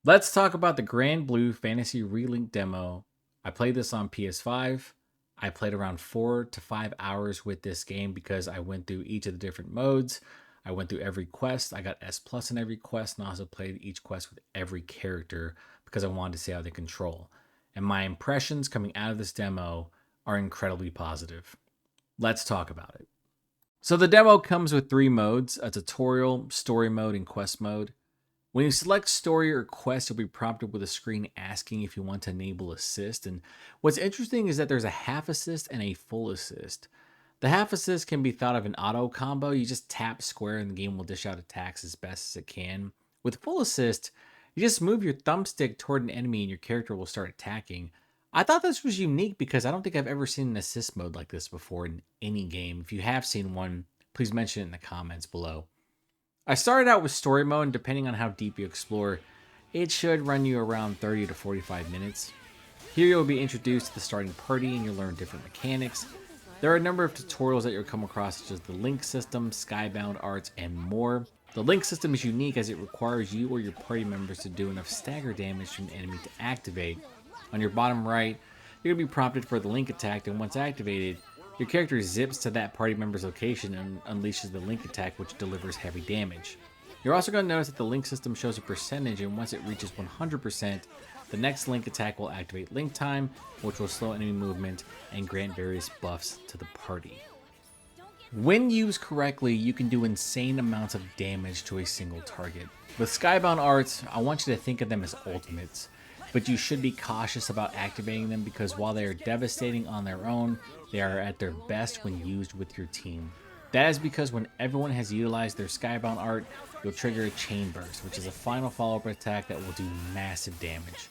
Let's talk about the Granblue Fantasy Relink demo. I played this on PS5. I played around 4 to 5 hours with this game because I went through each of the different modes. I went through every quest. I got S plus in every quest, and I also played each quest with every character because I wanted to see how they control. And my impressions coming out of this demo are incredibly positive. Let's talk about it. So the demo comes with 3 modes: a tutorial, story mode, and quest mode. When you select story or quest, you'll be prompted with a screen asking if you want to enable assist. And what's interesting is that there's a half assist and a full assist. The half assist can be thought of an auto combo. You just tap square and the game will dish out attacks as best as it can. With full assist, you just move your thumbstick toward an enemy and your character will start attacking. I thought this was unique because I don't think I've ever seen an assist mode like this before in any game. If you have seen one, please mention it in the comments below. I started out with story mode, and depending on how deep you explore, it should run you around 30 to 45 minutes. Here you'll be introduced to the starting party and you'll learn different mechanics. There are a number of tutorials that you'll come across, such as the link system, skybound arts, and more. The link system is unique as it requires you or your party members to do enough stagger damage to an enemy to activate. On your bottom right, you're going to be prompted for the link attack, and once activated, your character zips to that party member's location and unleashes the link attack, which delivers heavy damage. You're also going to notice that the link system shows a percentage, and once it reaches 100%, the next link attack will activate link time, which will slow enemy movement and grant various buffs to the party. When used correctly, you can do insane amounts of damage to a single target. With Skybound Arts, I want you to think of them as ultimates, but you should be cautious about activating them because while they are devastating on their own, they are at their best when used with your team. That is because when everyone has utilized their Skybound art, you'll trigger a Chain Burst, which is a final follow-up attack that will do massive damage.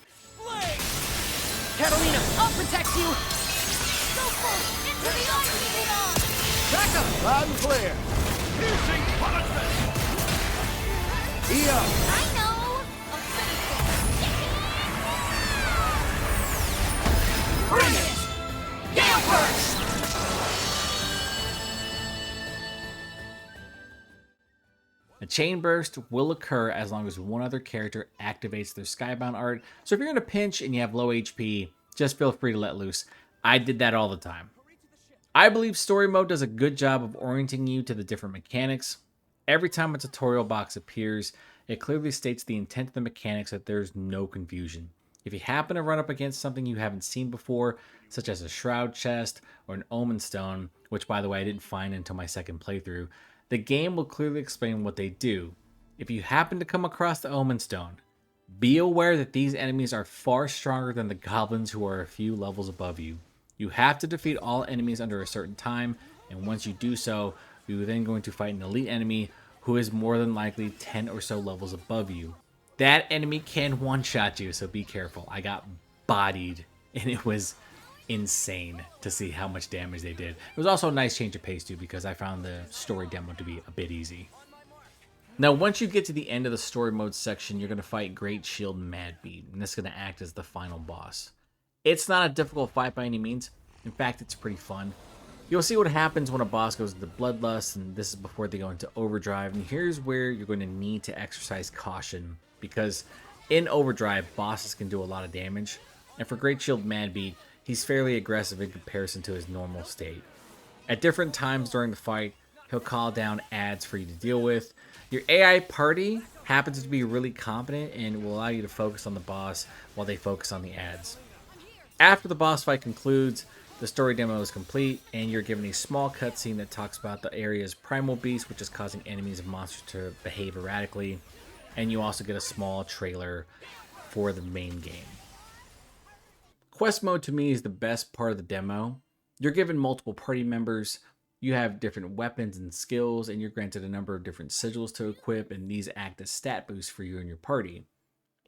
Catalina, I'll protect you! Go full! Into the army! Back up! Loud and clear! Piercing punishment! Eo! I know! I'll finish it! Bring it! Gale Burst! A Chain Burst will occur as long as one other character activates their Skybound art, so if you're in a pinch and you have low HP, just feel free to let loose. I did that all the time. I believe story mode does a good job of orienting you to the different mechanics. Every time a tutorial box appears, it clearly states the intent of the mechanics so that there's no confusion. If you happen to run up against something you haven't seen before, such as a Shroud Chest or an Omen Stone, which by the way I didn't find until my second playthrough, the game will clearly explain what they do. If you happen to come across the Omen Stone, be aware that these enemies are far stronger than the goblins who are a few levels above you. You have to defeat all enemies under a certain time, and once you do so, you are then going to fight an elite enemy who is more than likely 10 or so levels above you. That enemy can one-shot you, so be careful. I got bodied, and it was insane to see how much damage they did. It was also a nice change of pace too because I found the story demo to be a bit easy. Now once you get to the end of the story mode section, you're going to fight Great Shield Madbeat, and this is going to act as the final boss. It's not a difficult fight by any means. In fact, it's pretty fun. You'll see what happens when a boss goes into Bloodlust, and this is before they go into Overdrive, and here's where you're going to need to exercise caution because in Overdrive, bosses can do a lot of damage, and for Great Shield Madbeat, he's fairly aggressive in comparison to his normal state. At different times during the fight, he'll call down ads for you to deal with. Your AI party happens to be really competent and will allow you to focus on the boss while they focus on the ads. After the boss fight concludes, the story demo is complete and you're given a small cutscene that talks about the area's primal beast, which is causing enemies and monsters to behave erratically, and you also get a small trailer for the main game. Quest mode to me is the best part of the demo. You're given multiple party members, you have different weapons and skills, and you're granted a number of different sigils to equip, and these act as stat boosts for you and your party.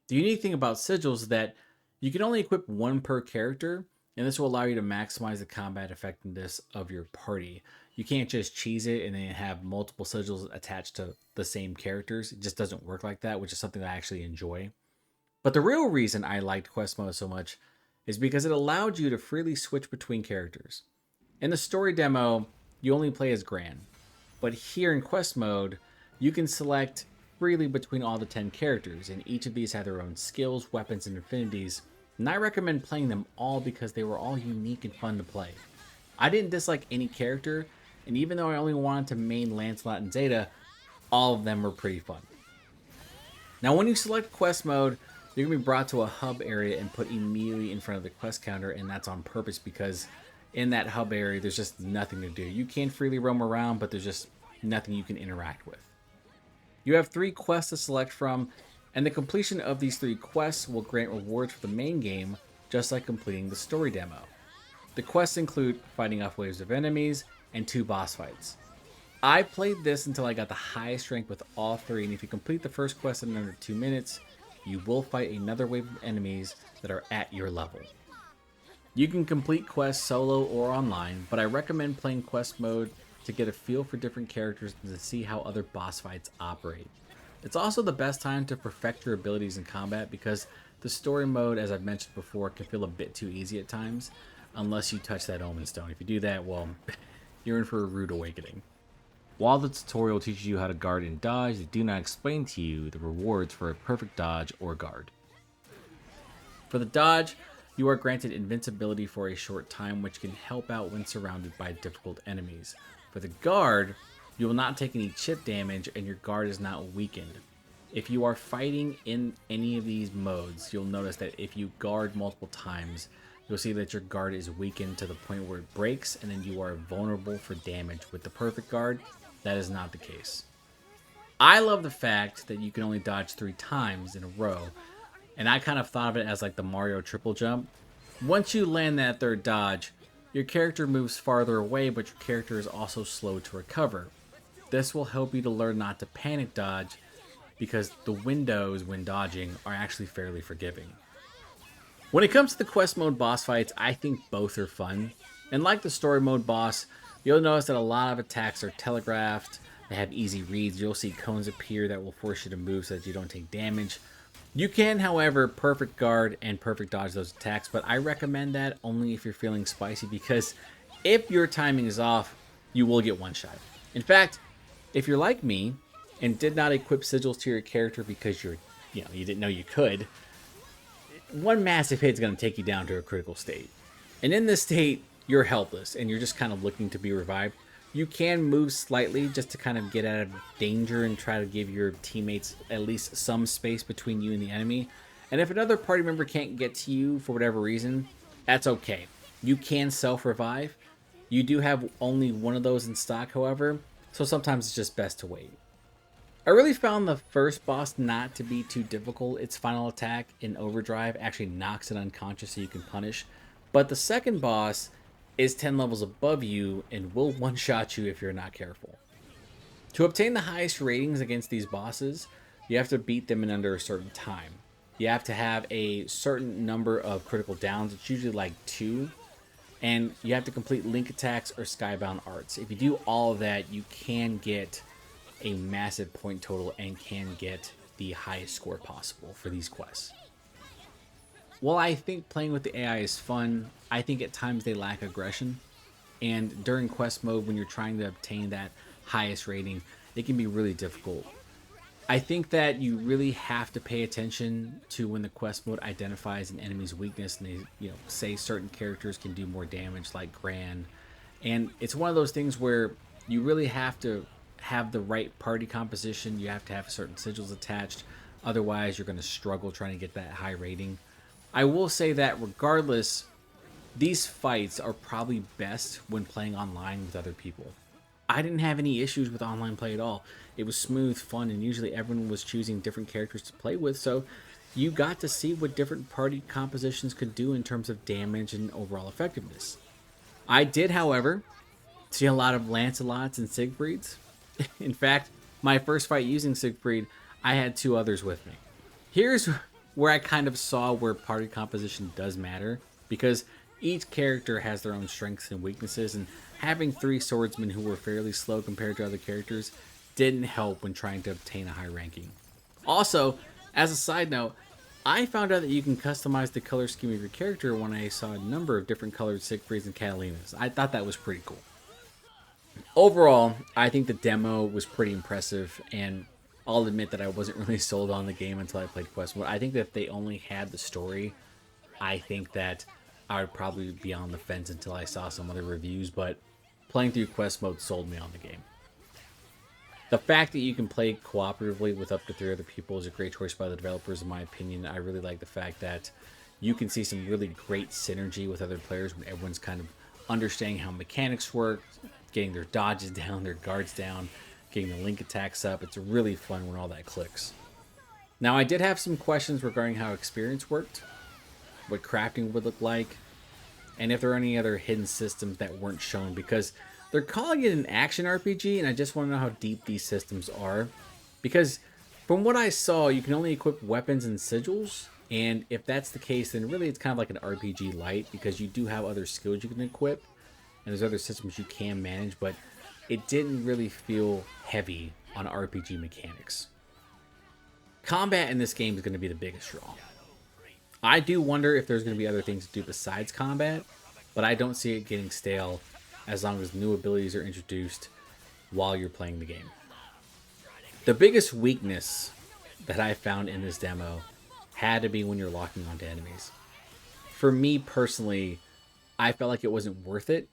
The unique thing about sigils is that you can only equip one per character, and this will allow you to maximize the combat effectiveness of your party. You can't just cheese it and then have multiple sigils attached to the same characters. It just doesn't work like that, which is something that I actually enjoy. But the real reason I liked quest mode so much is because it allowed you to freely switch between characters. In the story demo, you only play as Gran, but here in quest mode, you can select freely between all the 10 characters, and each of these have their own skills, weapons, and affinities, and I recommend playing them all because they were all unique and fun to play. I didn't dislike any character, and even though I only wanted to main Lancelot and Zeta, all of them were pretty fun. Now when you select quest mode, you're going to be brought to a hub area and put immediately in front of the quest counter, and that's on purpose because in that hub area there's just nothing to do. You can freely roam around, but there's just nothing you can interact with. You have 3 quests to select from, and the completion of these 3 quests will grant rewards for the main game, just like completing the story demo. The quests include fighting off waves of enemies and 2 boss fights. I played this until I got the highest rank with all 3, and if you complete the first quest in under 2 minutes, you will fight another wave of enemies that are at your level. You can complete quests solo or online, but I recommend playing quest mode to get a feel for different characters and to see how other boss fights operate. It's also the best time to perfect your abilities in combat because the story mode, as I've mentioned before, can feel a bit too easy at times, unless you touch that Omen Stone. If you do that, well, you're in for a rude awakening. While the tutorial teaches you how to guard and dodge, they do not explain to you the rewards for a perfect dodge or guard. For the dodge, you are granted invincibility for a short time, which can help out when surrounded by difficult enemies. For the guard, you will not take any chip damage and your guard is not weakened. If you are fighting in any of these modes, you'll notice that if you guard multiple times, you'll see that your guard is weakened to the point where it breaks and then you are vulnerable for damage. With the perfect guard, that is not the case. I love the fact that you can only dodge 3 times in a row, and I kind of thought of it as like the Mario triple jump. Once you land that 3rd dodge, your character moves farther away, but your character is also slow to recover. This will help you to learn not to panic dodge because the windows when dodging are actually fairly forgiving. When it comes to the quest mode boss fights, I think both are fun. And like the story mode boss, you'll notice that a lot of attacks are telegraphed, they have easy reads, you'll see cones appear that will force you to move so that you don't take damage. You can, however, perfect guard and perfect dodge those attacks, but I recommend that only if you're feeling spicy because if your timing is off, you will get one-shot. In fact, if you're like me and did not equip sigils to your character because you didn't know you could, one massive hit is going to take you down to a critical state. And in this state, you're helpless and you're just kind of looking to be revived. You can move slightly just to kind of get out of danger and try to give your teammates at least some space between you and the enemy. And if another party member can't get to you for whatever reason, that's okay. You can self-revive. You do have only one of those in stock, however, so sometimes it's just best to wait. I really found the first boss not to be too difficult. Its final attack in Overdrive actually knocks it unconscious so you can punish. But the second boss is 10 levels above you and will one-shot you if you're not careful. To obtain the highest ratings against these bosses, you have to beat them in under a certain time. You have to have a certain number of critical downs, it's usually like 2, and you have to complete link attacks or skybound arts. If you do all of that, you can get a massive point total and can get the highest score possible for these quests. While I think playing with the AI is fun, I think at times they lack aggression. And during quest mode, when you're trying to obtain that highest rating, it can be really difficult. I think that you really have to pay attention to when the quest mode identifies an enemy's weakness and they, say certain characters can do more damage like Gran. And it's one of those things where you really have to have the right party composition. You have to have certain sigils attached. Otherwise, you're going to struggle trying to get that high rating. I will say that regardless, these fights are probably best when playing online with other people. I didn't have any issues with online play at all. It was smooth, fun, and usually everyone was choosing different characters to play with, so you got to see what different party compositions could do in terms of damage and overall effectiveness. I did, however, see a lot of Lancelots and Siegfrieds. In fact, my first fight using Siegfried, I had 2 others with me. Here's where I kind of saw where party composition does matter, because each character has their own strengths and weaknesses, and having 3 swordsmen who were fairly slow compared to other characters didn't help when trying to obtain a high ranking. Also, as a side note, I found out that you can customize the color scheme of your character when I saw a number of different colored Siegfrieds and Catalinas. I thought that was pretty cool. Overall, I think the demo was pretty impressive, and I'll admit that I wasn't really sold on the game until I played quest mode. I think that if they only had the story, I think that I would probably be on the fence until I saw some other reviews, but playing through quest mode sold me on the game. The fact that you can play cooperatively with up to 3 other people is a great choice by the developers, in my opinion. I really like the fact that you can see some really great synergy with other players when everyone's kind of understanding how mechanics work, getting their dodges down, their guards down, getting the link attacks up. It's really fun when all that clicks. Now, I did have some questions regarding how experience worked, what crafting would look like, and if there are any other hidden systems that weren't shown, because they're calling it an action RPG, and I just want to know how deep these systems are. Because from what I saw, you can only equip weapons and sigils, and if that's the case, then really it's kind of like an RPG light, because you do have other skills you can equip, and there's other systems you can manage, but it didn't really feel heavy on RPG mechanics. Combat in this game is going to be the biggest draw. I do wonder if there's going to be other things to do besides combat, but I don't see it getting stale as long as new abilities are introduced while you're playing the game. The biggest weakness that I found in this demo had to be when you're locking onto enemies. For me personally, I felt like it wasn't worth it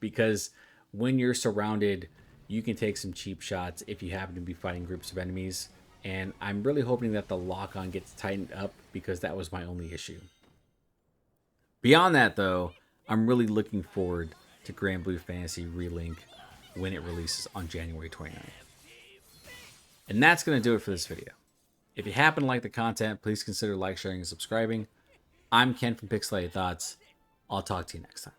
because when you're surrounded, you can take some cheap shots if you happen to be fighting groups of enemies. And I'm really hoping that the lock-on gets tightened up because that was my only issue. Beyond that, though, I'm really looking forward to Granblue Fantasy Relink when it releases on January 29th. And that's going to do it for this video. If you happen to like the content, please consider like, sharing, and subscribing. I'm Ken from Pixelated Thoughts. I'll talk to you next time.